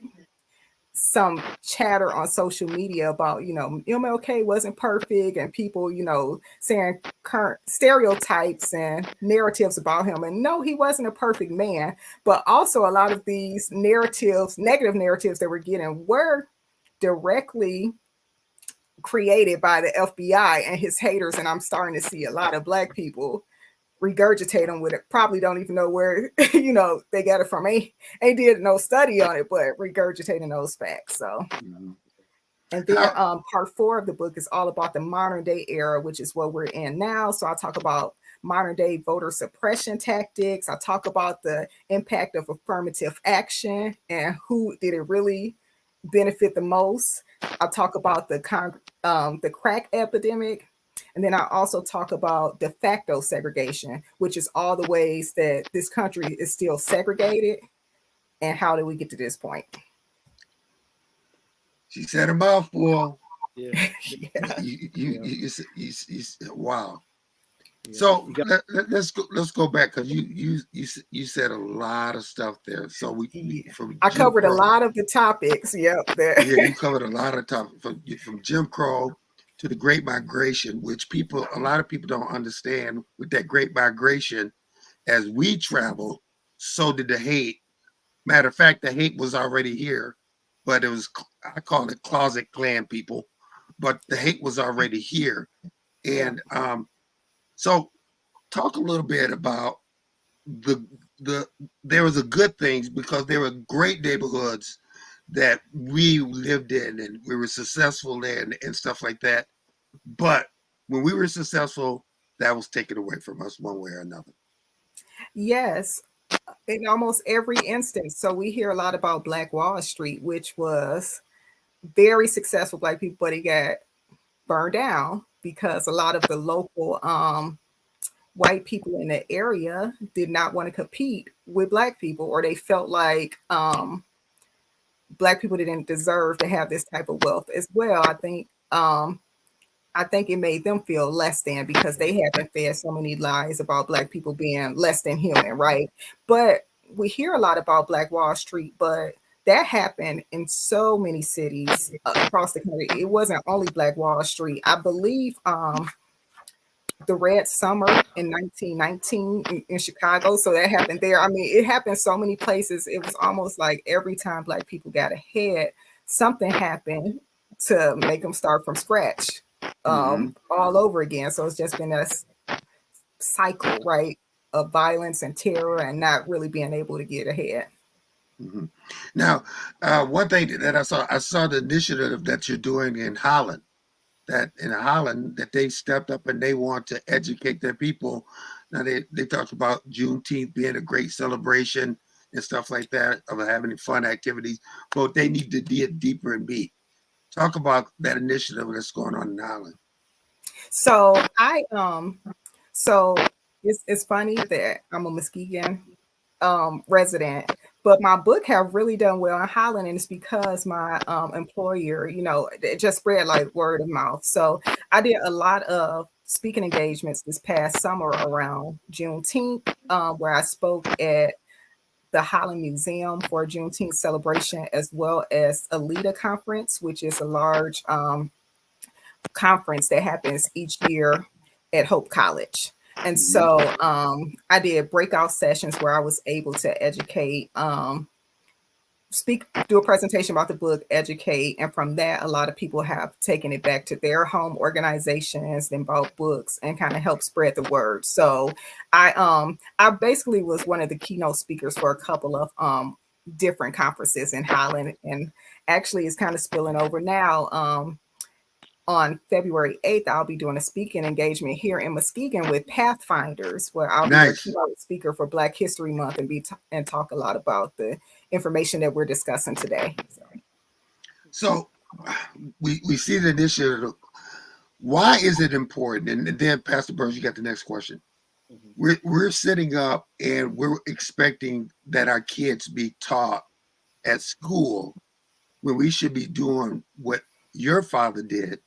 [SPEAKER 2] some chatter on social media about, MLK wasn't perfect, and people, saying current stereotypes and narratives about him. And no, he wasn't a perfect man, but also a lot of these narratives, negative narratives that we're getting, were directly created by the FBI and his haters. And I'm starting to see a lot of Black people regurgitate them with it. Probably don't even know where they got it from. Ain't did no study on it, but regurgitating those facts. So, and then part 4 of the book is all about the modern day era, which is what we're in now. So I talk about modern day voter suppression tactics. I talk about the impact of affirmative action and who did it really benefit the most. I talk about the crack epidemic. And then I also talk about de facto segregation, which is all the ways that this country is still segregated, and how did we get to this point?
[SPEAKER 1] She said a mouthful.
[SPEAKER 3] yeah.
[SPEAKER 1] Wow.
[SPEAKER 3] Yeah.
[SPEAKER 1] So let's go back, because you said a lot of stuff there. So
[SPEAKER 2] I covered a lot of the topics. Yep.
[SPEAKER 1] Yeah, you covered a lot of topics from Jim Crow to the Great Migration, which a lot of people don't understand. With that Great Migration, as we traveled, so did the hate Matter of fact, the hate was already here, but it was, I call it closet Klan people, but the hate was already here.
[SPEAKER 3] Yeah.
[SPEAKER 1] And so talk a little bit about the the there was a good things because there were great neighborhoods that we lived in and we were successful in and stuff like that. But when we were successful, that was taken away from us one way or another.
[SPEAKER 2] Yes, in almost every instance. So we hear a lot about Black Wall Street, which was very successful Black people, but it got burned down because a lot of the local white people in the area did not want to compete with Black people, or they felt like Black people didn't deserve to have this type of wealth as well. I think it made them feel less than because they had been fed so many lies about Black people being less than human, right? But we hear a lot about Black Wall Street, but that happened in so many cities across the country. It wasn't only Black Wall Street. I believe the Red Summer in 1919 in Chicago. So that happened there. I mean, it happened so many places. It was almost like every time Black people got ahead, something happened to make them start from scratch
[SPEAKER 1] Mm-hmm.
[SPEAKER 2] all over again. So it's just been a cycle, right, of violence and terror and not really being able to get ahead.
[SPEAKER 1] Mm-hmm. Now, one thing that I saw the initiative that you're doing in Holland. That in Holland, that they stepped up and they want to educate their people. Now they talked about Juneteenth being a great celebration and stuff like that of having fun activities, but they need to dig deeper and be. Talk about that initiative that's going on in Holland.
[SPEAKER 2] So so it's funny that I'm a Muskegon resident, but my book have really done well in Holland, and it's because my employer, it just spread like word of mouth. So I did a lot of speaking engagements this past summer around Juneteenth, where I spoke at the Holland Museum for a Juneteenth celebration, as well as a LEADA conference, which is a large conference that happens each year at Hope College. And
[SPEAKER 1] Mm-hmm.
[SPEAKER 2] so I did breakout sessions where I was able to educate, speak, do a presentation about the book, educate. And from that, a lot of people have taken it back to their home organizations, then bought books and kind of helped spread the word. So I basically was one of the keynote speakers for a couple of different conferences in Holland. And actually it's kind of spilling over now. On February 8th, I'll be doing a speaking engagement here in Muskegon with Pathfinders, where I'll be their
[SPEAKER 1] Nice.
[SPEAKER 2] keynote speaker for Black History Month and talk a lot about the information that we're discussing today.
[SPEAKER 1] So we see the initiative. Why is it important? And then Pastor Burns, you got the next question.
[SPEAKER 3] Mhm.
[SPEAKER 1] We're sitting up and we're expecting that our kids be taught at school when we should be doing what your father did,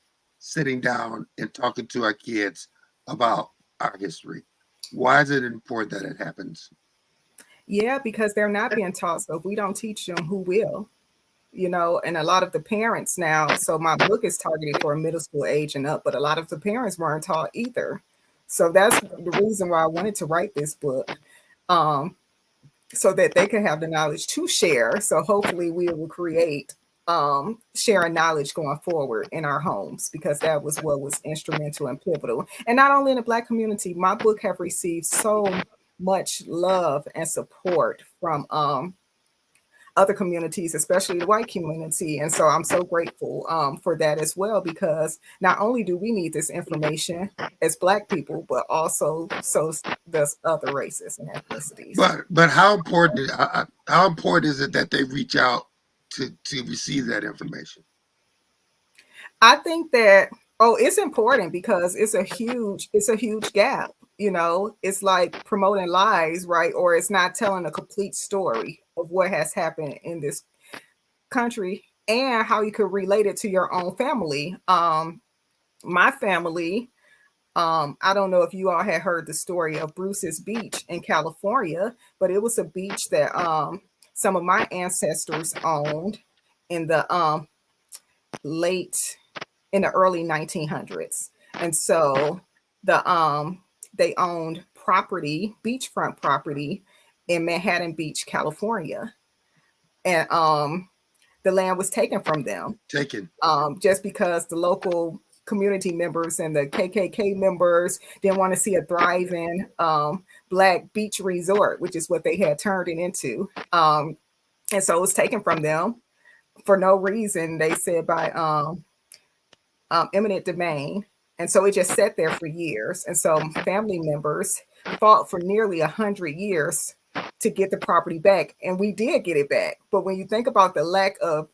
[SPEAKER 1] sitting down and talking to our kids about our history. Why is it important that it happens?
[SPEAKER 2] Yeah, because they're not being taught. So if we don't teach them, who will? And a lot of the parents now, so my book is targeted for a middle school age and up, but a lot of the parents weren't taught either. So that's the reason why I wanted to write this book. So that they can have the knowledge to share. So hopefully we will create sharing knowledge going forward in our homes, because that was what was instrumental and pivotal. And not only in the Black community, my book have received so much love and support from other communities, especially the white community. And so I'm so grateful for that as well, because not only do we need this information as Black people, but also so does other races and ethnicities.
[SPEAKER 1] But how important is it that they reach out to receive that information?
[SPEAKER 2] I think that it's important because it's a huge gap. It's like promoting lies, right? Or it's not telling a complete story of what has happened in this country and how you could relate it to your own family. My family, I don't know if you all had heard the story of Bruce's Beach in California, but it was a beach that some of my ancestors owned in the late in the early 1900s. And so they owned property, beachfront property in Manhattan Beach, California. and the land was taken from them.
[SPEAKER 1] Taken.
[SPEAKER 2] Just because the local community members and the KKK members didn't want to see a thriving Black beach resort, which is what they had turned it into. And so it was taken from them for no reason. They said by eminent domain. And so it just sat there for years. And so family members fought for nearly 100 years to get the property back. And we did get it back. But when you think about the lack of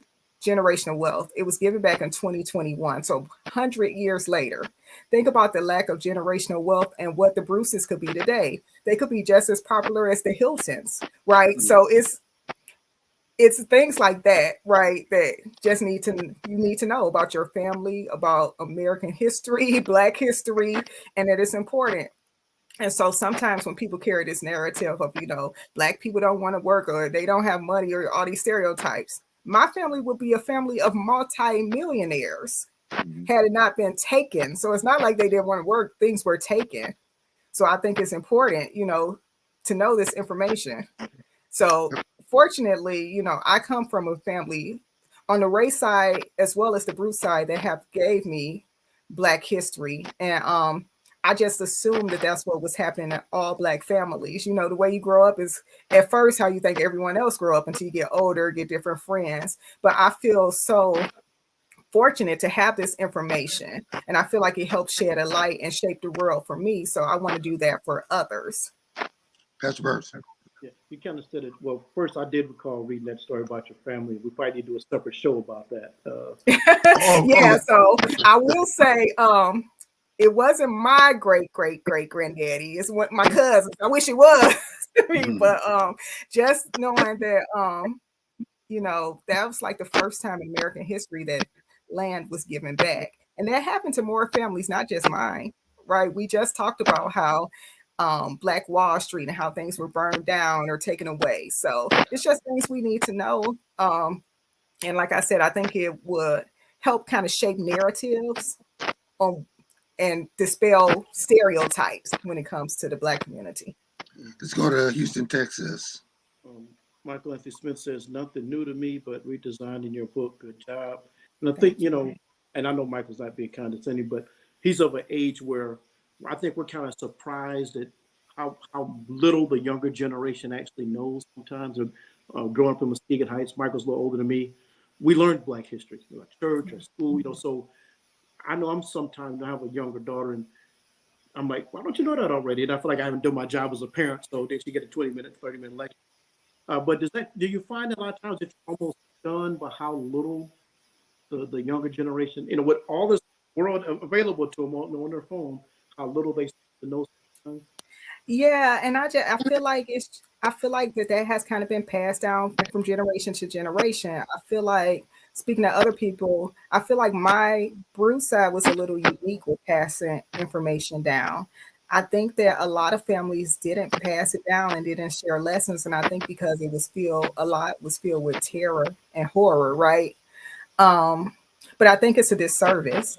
[SPEAKER 2] generational wealth, it was given back in 2021. So 100 years later, think about the lack of generational wealth and what the Bruces could be today. They could be just as popular as the Hiltons, right? So it's things like that, right? That just you need to know about your family, about American history, Black history, and that it's important. And so sometimes when people carry this narrative of, Black people don't want to work or they don't have money or all these stereotypes, my family would be a family of multi-millionaires had it not been taken. So it's not like they didn't want to work, things were taken. So I think it's important, to know this information. So fortunately, I come from a family on the Ray side as well as the Bruce side that have gave me Black history. And I just assumed that that's what was happening in all Black families. The way you grow up is at first how you think everyone else grew up until you get older, get different friends. But I feel so fortunate to have this information. And I feel like it helps shed a light and shape the world for me. So I want to do that for others.
[SPEAKER 1] Pastor Burns.
[SPEAKER 3] Yeah, you kind of said it. Well, first, I did recall reading that story about your family. We probably need to do a separate show about that.
[SPEAKER 2] So I will say, it wasn't my great granddaddy. It's what my cousins. I wish it was, but just knowing that, that was like the first time in American history that land was given back, and that happened to more families, not just mine. Right? We just talked about how Black Wall Street and how things were burned down or taken away. So it's just things we need to know. And like I said, I think it would help kind of shape narratives and dispel stereotypes when it comes to the Black community.
[SPEAKER 1] Let's go to Houston, Texas.
[SPEAKER 3] Michael Anthony Smith says, nothing new to me, but redesigned in your book. Good job. And I think, and I know Michael's not being condescending, but he's of an age where I think we're kind of surprised at how little the younger generation actually knows sometimes. Growing up in Muskegon Heights, Michael's a little older than me. We learned Black history, like church or school, so I know I'm sometimes, I have a younger daughter and I'm like, why don't you know that already? And I feel like I haven't done my job as a parent, so they should get a 20-minute, 30-minute lecture. But do you find a lot of times that you're almost stunned by how little the younger generation, with all this world available to them on their phone, how little they know sometimes?
[SPEAKER 2] Yeah, and I feel like that has kind of been passed down from generation to generation. I feel like, speaking to other people, I feel like my Bruce side was a little unique with passing information down. I think that a lot of families didn't pass it down and didn't share lessons, and I think because a lot was filled with terror and horror, right? But I think it's a disservice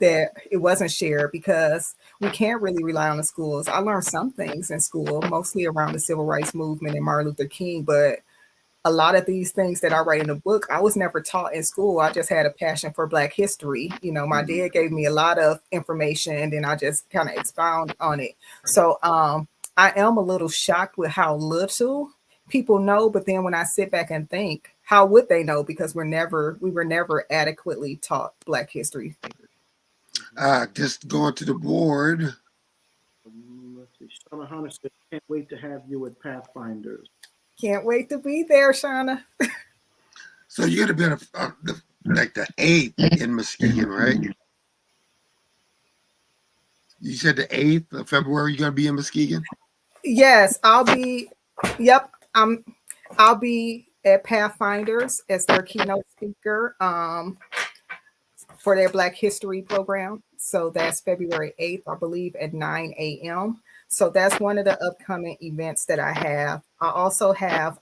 [SPEAKER 2] that it wasn't shared because we can't really rely on the schools. I learned some things in school, mostly around the civil rights movement and Martin Luther King, but a lot of these things that I write in the book, I was never taught in school. I just had a passion for Black history. My dad gave me a lot of information and then I just kind of expound on it. So I am a little shocked with how little people know, but then when I sit back and think, how would they know? Because we were never adequately taught Black history.
[SPEAKER 1] Just going to the board.
[SPEAKER 3] Let's see. Shauna Hunter said, can't wait to have you at Pathfinders.
[SPEAKER 2] Can't wait to be there, Shauna.
[SPEAKER 1] So you're going to be like the 8th in Muskegon, right? You said the 8th of February you're going to be in Muskegon?
[SPEAKER 2] Yes, I'll be at Pathfinders as their keynote speaker for their Black History program. So that's February 8th, I believe, at 9 a.m. So that's one of the upcoming events that I have. I also have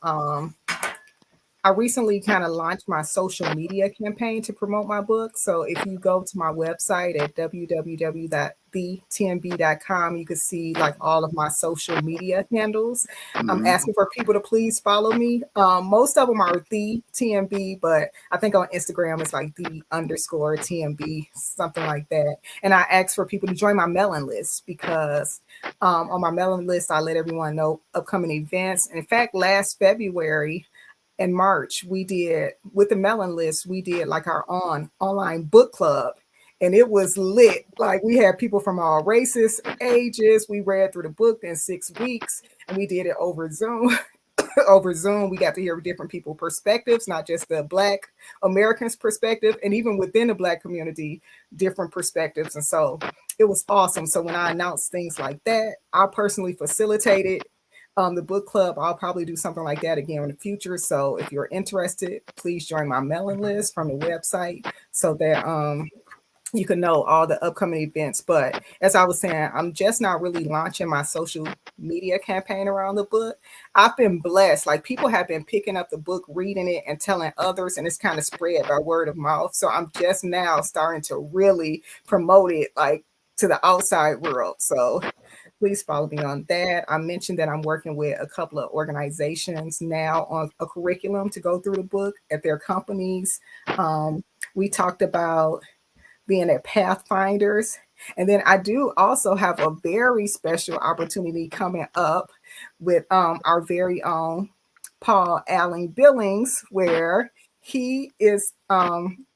[SPEAKER 2] I recently kind of launched my social media campaign to promote my book. So if you go to my website at www.thetmb.com, you can see like all of my social media handles. I'm
[SPEAKER 1] Mhm.
[SPEAKER 2] asking for people to please follow me. Most of them are the TMB, but I think on Instagram it's like the underscore TMB, something like that. And I ask for people to join my mailing list because on my mailing list, I let everyone know upcoming events. In fact, last February, in March, we did with the Melon List, we did like our online book club. And it was lit. Like we had people from all races, ages. We read through the book in 6 weeks and we did it over Zoom. Over Zoom, we got to hear different people perspectives, not just the Black Americans perspective, and even within the Black community, different perspectives. And so it was awesome. So when I announced things like that, I personally facilitated the book club. I'll probably do something like that again in the future. So if you're interested, please join my mailing list from the website so that you can know all the upcoming events. But as I was saying, I'm just not really launching my social media campaign around the book. I've been blessed. Like people have been picking up the book, reading it, and telling others, and it's kind of spread by word of mouth. So I'm just now starting to really promote it like to the outside world. So please follow me on that. I mentioned that I'm working with a couple of organizations now on a curriculum to go through the book at their companies. We talked about being at Pathfinders. And then I do also have a very special opportunity coming up with our very own Paul Allen Billings, where he is, I'm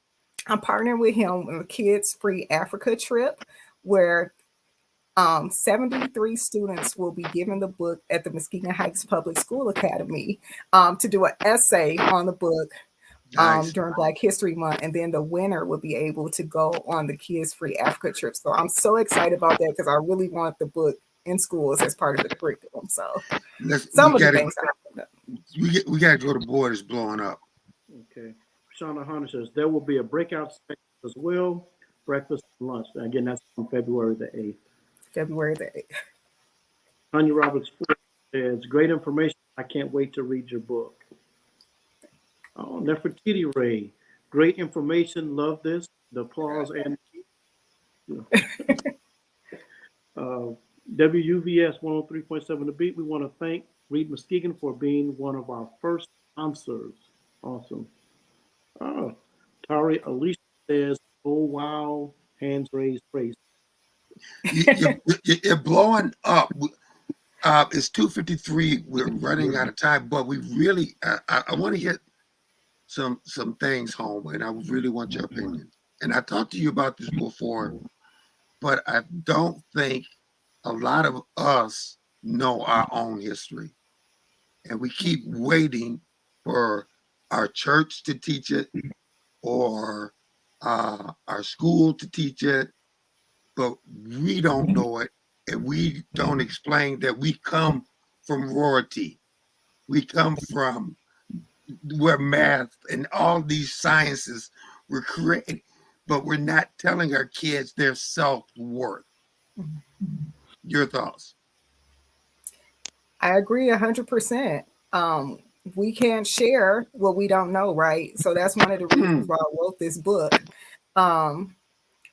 [SPEAKER 2] partnering with him on a Kids Free Africa trip, where 73 students will be given the book at the Muskegon Heights Public School Academy to do an essay on the book
[SPEAKER 1] Nice.
[SPEAKER 2] during Black History Month, and then the winner will be able to go on the Kids Free Africa trip. So I'm so excited about that because I really want the book in schools as part of the curriculum. So
[SPEAKER 1] We
[SPEAKER 2] some of the
[SPEAKER 1] gotta
[SPEAKER 2] things
[SPEAKER 1] we gotta go to Borders blowing up.
[SPEAKER 3] Okay. Shauna Hunter says there will be a breakout session as well, breakfast and lunch. And again, that's on February the 8th.
[SPEAKER 2] February the 8th.
[SPEAKER 3] Tanya Roberts says, great information. I can't wait to read your book. Oh, Nefertiti Ray, great information. Love this. The applause and WUVS 103.7 The Beat. We want to thank Reed Muskegon for being one of our first sponsors. Awesome. Oh, Tari Alicia says, oh, wow. Hands raised, praise.
[SPEAKER 1] You're blowing up. It's 2:53. We're running out of time, but we really I want to get some things home, and I really want your opinion. And I talked to you about this before, but I don't think a lot of us know our own history, and we keep waiting for our church to teach it or our school to teach it, but we don't know it, and we don't explain that we come from royalty. We come from where math and all these sciences were created, but we're not telling our kids their self-worth. Your thoughts?
[SPEAKER 2] I agree 100%. We can't share what we don't know, right? So that's one of the reasons why I wrote this book. And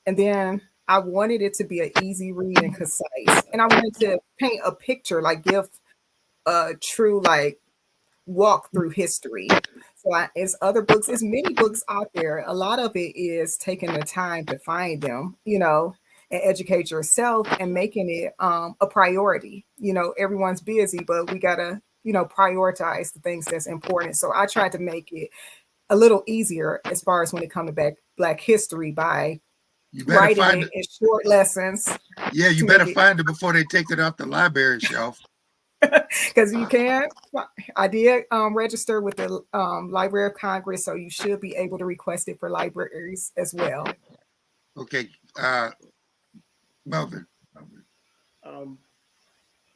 [SPEAKER 2] then I wanted it to be an easy read and concise. And I wanted to paint a picture, like give a true like walk through history. So it's other books, it's many books out there. A lot of it is taking the time to find them, and educate yourself and making it a priority. Everyone's busy, but we gotta, prioritize the things that's important. So I tried to make it a little easier as far as when it comes to Black history by
[SPEAKER 1] You better
[SPEAKER 2] writing
[SPEAKER 1] find
[SPEAKER 2] it
[SPEAKER 1] it.
[SPEAKER 2] in short lessons
[SPEAKER 1] Yeah, you
[SPEAKER 2] to
[SPEAKER 1] better
[SPEAKER 2] make it
[SPEAKER 1] find it before they take it off the library shelf.
[SPEAKER 2] because you can. I did register with the Library of Congress, so you should be able to request it for libraries as well.
[SPEAKER 1] Okay, Melvin.
[SPEAKER 3] Um,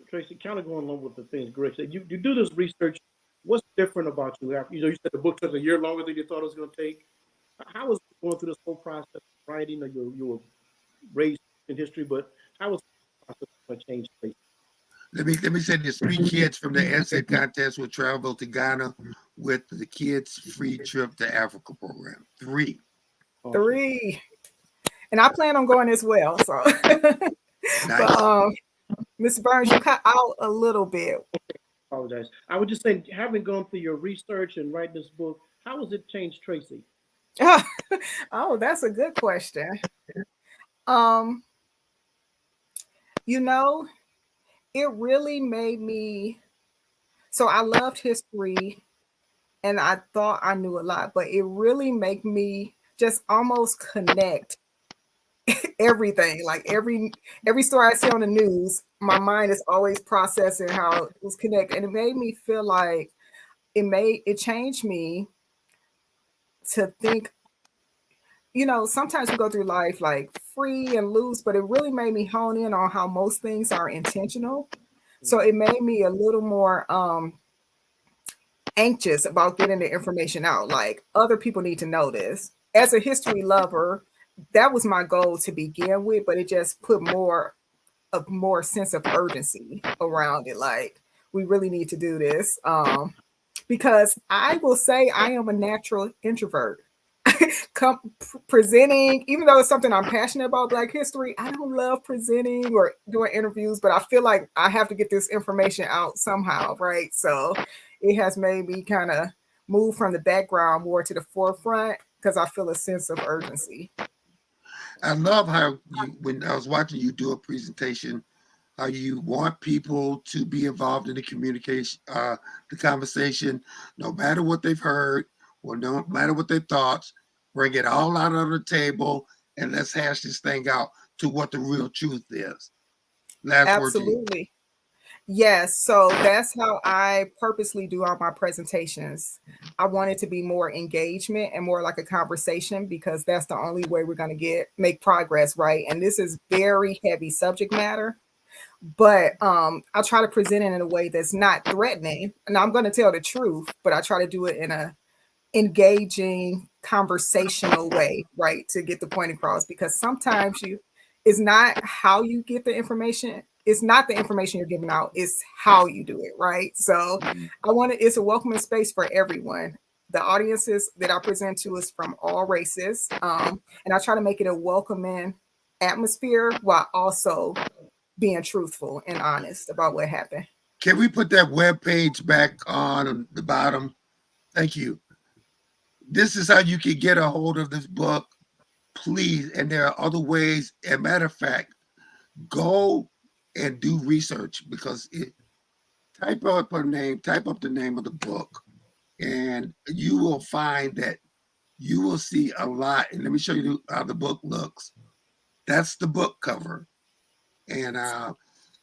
[SPEAKER 3] Tracee, kind of going along with the things Greg said, you do this research. What's different about you? You said the book took a year longer than you thought it was going to take. How was going through this whole process of writing? You were raised in history, but how was the process going to change?
[SPEAKER 1] Let me say this: 3 kids from the essay contest will travel to Ghana with the kids' free trip to Africa program? 3.
[SPEAKER 3] Awesome.
[SPEAKER 2] 3. And I plan on going as well. So,
[SPEAKER 1] Nice.
[SPEAKER 2] but Mr. Burns, you cut out a little bit.
[SPEAKER 3] Apologize. I would just say, having gone through your research and writing this book, how has it changed Tracee?
[SPEAKER 2] Oh, that's a good question. Um, you know, it really made me. So I loved history, and I thought I knew a lot, but it really made me just almost connect everything. Like every story I see on the news, my mind is always processing how it was connected, and it made me feel like it changed me to think. Sometimes we go through life like free and loose, but it really made me hone in on how most things are intentional. So it made me a little more anxious about getting the information out. Like other people need to know this. As a history lover, that was my goal to begin with, but it just put more sense of urgency around it. Like we really need to do this. Because I will say I am a natural introvert. Presenting, even though it's something I'm passionate about, Black history, I don't love presenting or doing interviews, but I feel like I have to get this information out somehow, right? So it has made me kind of move from the background more to the forefront because I feel a sense of urgency.
[SPEAKER 1] I love how when I was watching you do a presentation, how you want people to be involved in the communication, the conversation, no matter what they've heard or no matter what their thoughts, bring it all out on the table and let's hash this thing out to what the real truth is. Last word to you.
[SPEAKER 2] Absolutely. Yes, so that's how I purposely do all my presentations. I want it to be more engagement and more like a conversation because that's the only way we're going to make progress, right? And this is very heavy subject matter, but I try to present it in a way that's not threatening. And I'm going to tell the truth, but I try to do it in a engaging, conversational way, right, to get the point across. Because sometimes it's not how you get the information. It's not the information you're giving out. It's how you do it, right? So it's a welcoming space for everyone. The audiences that I present to is from all races. And I try to make it a welcoming atmosphere while also being truthful and honest about what happened.
[SPEAKER 1] Can we put that web page back on the bottom? Thank you. This is how you can get a hold of this book, please. And there are other ways. As a matter of fact, go and do research because type up the name of the book, and you will find that you will see a lot. And let me show you how the book looks. That's the book cover. And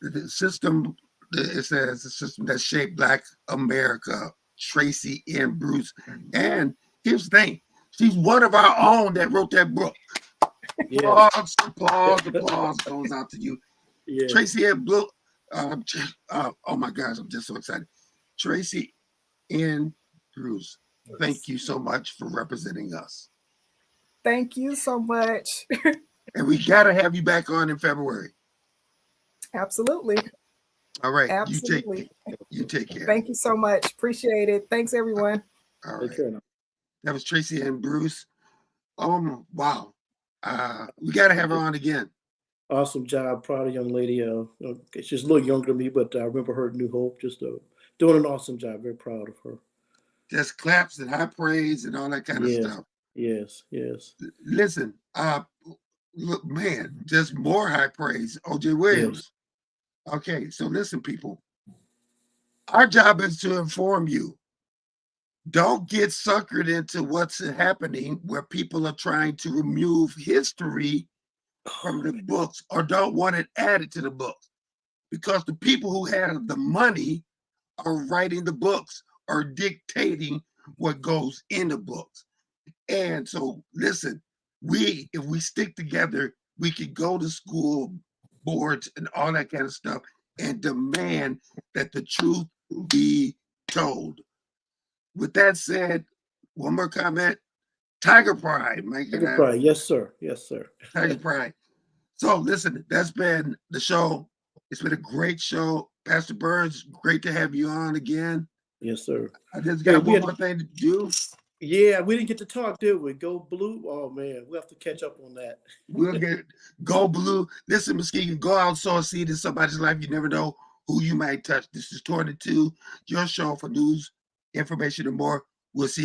[SPEAKER 1] the system, it says the system that shaped Black America, Tracee N. Bruce. And here's the thing, she's one of our own that wrote that book. Yeah. Applause goes out to you. Yeah. Tracee N. Bruce. Oh my gosh, I'm just so excited. Tracee N. Bruce, thank you so much for representing us.
[SPEAKER 2] Thank you so much.
[SPEAKER 1] And we got to have you back on in February.
[SPEAKER 2] Absolutely.
[SPEAKER 1] All right.
[SPEAKER 2] Absolutely.
[SPEAKER 1] You take care.
[SPEAKER 2] Thank you so much. Appreciate it. Thanks, everyone.
[SPEAKER 1] All right. That was Tracee and Bruce. Wow. We got to have her on again.
[SPEAKER 3] Awesome job. Proud of young lady. She's a little younger than me, but I remember her at New Hope. Just doing an awesome job. Very proud of her.
[SPEAKER 1] Just claps and high praise and all that kind of stuff.
[SPEAKER 3] Yes.
[SPEAKER 1] Listen, look, man, just more high praise. O.J. Williams. Yes. Okay, so listen, people. Our job is to inform you. Don't get suckered into what's happening where people are trying to remove history from the books or don't want it added to the books. Because the people who have the money are writing the books or dictating what goes in the books. And so, listen, if we stick together, we can go to school boards and all that kind of stuff and demand that the truth be told. With that said, one more comment. Tiger Pride, Mike.
[SPEAKER 3] Tiger Pride, yes, sir.
[SPEAKER 1] Tiger Pride. So listen, that's been the show. It's been a great show. Pastor Burns, great to have you on again.
[SPEAKER 3] Yes, sir.
[SPEAKER 1] I just
[SPEAKER 3] Hey,
[SPEAKER 1] got
[SPEAKER 3] we
[SPEAKER 1] one
[SPEAKER 3] had
[SPEAKER 1] more thing to do.
[SPEAKER 3] Yeah, we didn't get to talk, did we? Go Blue. Oh man, we have to catch up on that.
[SPEAKER 1] We'll get go blue. Listen, Muskegon, go out, sow a seed in somebody's life. You never know who you might touch. This is 22, your show for news, information, and more. We'll see you.